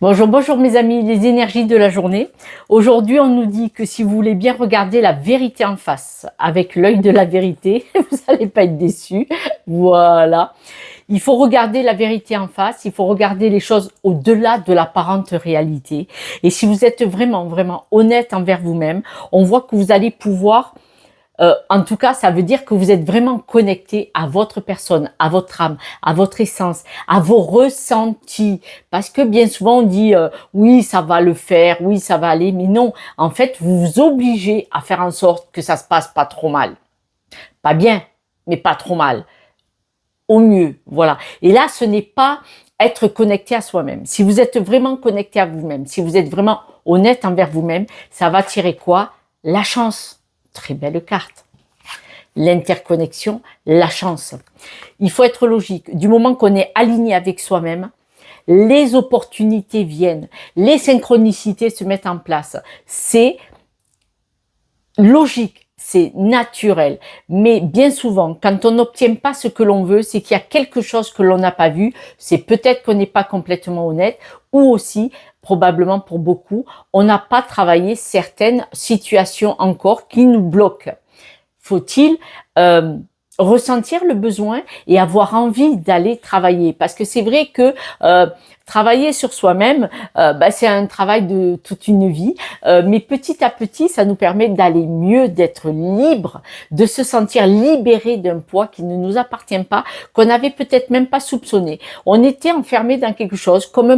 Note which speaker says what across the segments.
Speaker 1: Bonjour, bonjour mes amis, les énergies de la journée. Aujourd'hui, on nous dit que si vous voulez bien regarder la vérité en face, avec l'œil de la vérité, vous n'allez pas être déçus. Voilà. Il faut regarder la vérité en face, il faut regarder les choses au-delà de l'apparente réalité. Et si vous êtes vraiment, vraiment honnête envers vous-même, on voit que vous allez pouvoir en tout cas, ça veut dire que vous êtes vraiment connecté à votre personne, à votre âme, à votre essence, à vos ressentis. Parce que bien souvent, on dit oui, ça va le faire, oui, ça va aller. Mais non, en fait, vous vous obligez à faire en sorte que ça se passe pas trop mal. Pas bien, mais pas trop mal. Au mieux, voilà. Et là, ce n'est pas être connecté à soi-même. Si vous êtes vraiment connecté à vous-même, si vous êtes vraiment honnête envers vous-même, ça va tirer quoi? La chance. Très belle carte. L'interconnexion, la chance. Il faut être logique. Du moment qu'on est aligné avec soi-même, les opportunités viennent, les synchronicités se mettent en place. C'est logique, c'est naturel. Mais bien souvent, quand on n'obtient pas ce que l'on veut, c'est qu'il y a quelque chose que l'on n'a pas vu. C'est peut-être qu'on n'est pas complètement honnête ou aussi, probablement pour beaucoup, on n'a pas travaillé certaines situations encore qui nous bloquent. Faut-il ressentir le besoin et avoir envie d'aller travailler? Parce que c'est vrai que travailler sur soi-même, c'est un travail de toute une vie, mais petit à petit, ça nous permet d'aller mieux, d'être libre, de se sentir libéré d'un poids qui ne nous appartient pas, qu'on n'avait peut-être même pas soupçonné. On était enfermé dans quelque chose comme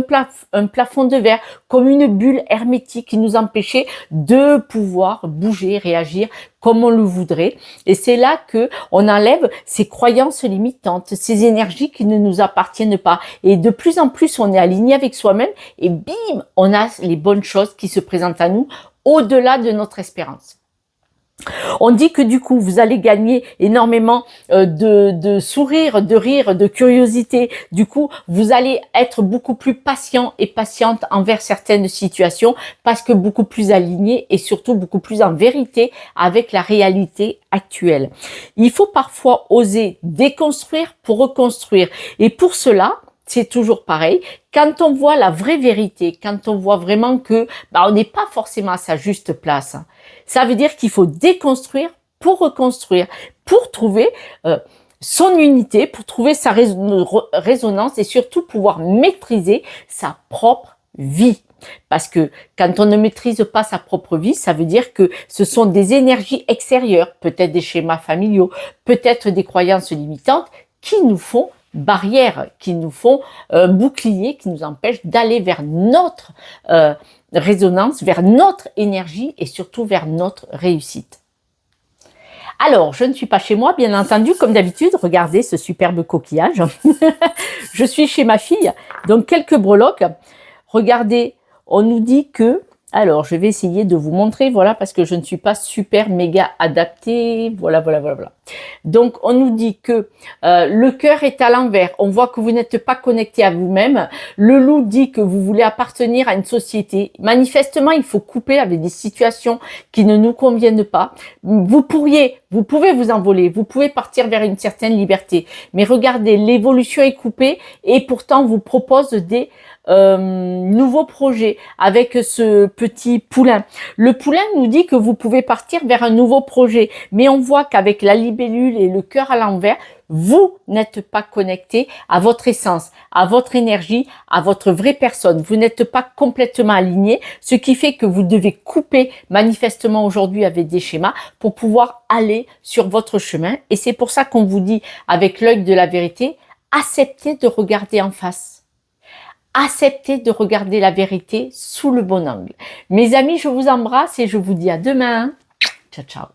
Speaker 1: un plafond de verre, comme une bulle hermétique qui nous empêchait de pouvoir bouger, réagir comme on le voudrait. Et c'est là que on enlève ces croyances limitantes, ces énergies qui ne nous appartiennent pas. Et de plus en plus, on est aligné avec soi-même et bim, on a les bonnes choses qui se présentent à nous au-delà de notre espérance. On dit que du coup, vous allez gagner énormément de sourires, de rire, de curiosité. Du coup, vous allez être beaucoup plus patient et patiente envers certaines situations parce que beaucoup plus aligné et surtout beaucoup plus en vérité avec la réalité actuelle. Il faut parfois oser déconstruire pour reconstruire. Et pour cela, c'est toujours pareil. Quand on voit la vraie vérité, quand on voit vraiment que on n'est pas forcément à sa juste place, ça veut dire qu'il faut déconstruire pour reconstruire, pour trouver son unité, pour trouver sa résonance et surtout pouvoir maîtriser sa propre vie. Parce que quand on ne maîtrise pas sa propre vie, ça veut dire que ce sont des énergies extérieures, peut-être des schémas familiaux, peut-être des croyances limitantes qui nous font barrières, qui nous font bouclier, qui nous empêchent d'aller vers notre résonance, vers notre énergie et surtout vers notre réussite. Alors, je ne suis pas chez moi, bien entendu, comme d'habitude, regardez ce superbe coquillage. Je suis chez ma fille, donc quelques breloques. Regardez, on nous dit que, alors je vais essayer de vous montrer, voilà, parce que je ne suis pas super méga adaptée, voilà. Donc, on nous dit que le cœur est à l'envers. On voit que vous n'êtes pas connecté à vous-même. Le loup dit que vous voulez appartenir à une société. Manifestement, il faut couper avec des situations qui ne nous conviennent pas. Vous pouvez vous envoler. Vous pouvez partir vers une certaine liberté. Mais regardez, l'évolution est coupée et pourtant, on vous propose des nouveaux projets avec ce petit poulain. Le poulain nous dit que vous pouvez partir vers un nouveau projet. Mais on voit qu'avec la libellule et le cœur à l'envers, vous n'êtes pas connecté à votre essence, à votre énergie, à votre vraie personne. Vous n'êtes pas complètement aligné, ce qui fait que vous devez couper manifestement aujourd'hui avec des schémas pour pouvoir aller sur votre chemin. Et c'est pour ça qu'on vous dit, avec l'œil de la vérité, acceptez de regarder en face. Acceptez de regarder la vérité sous le bon angle. Mes amis, je vous embrasse et je vous dis à demain. Ciao, ciao.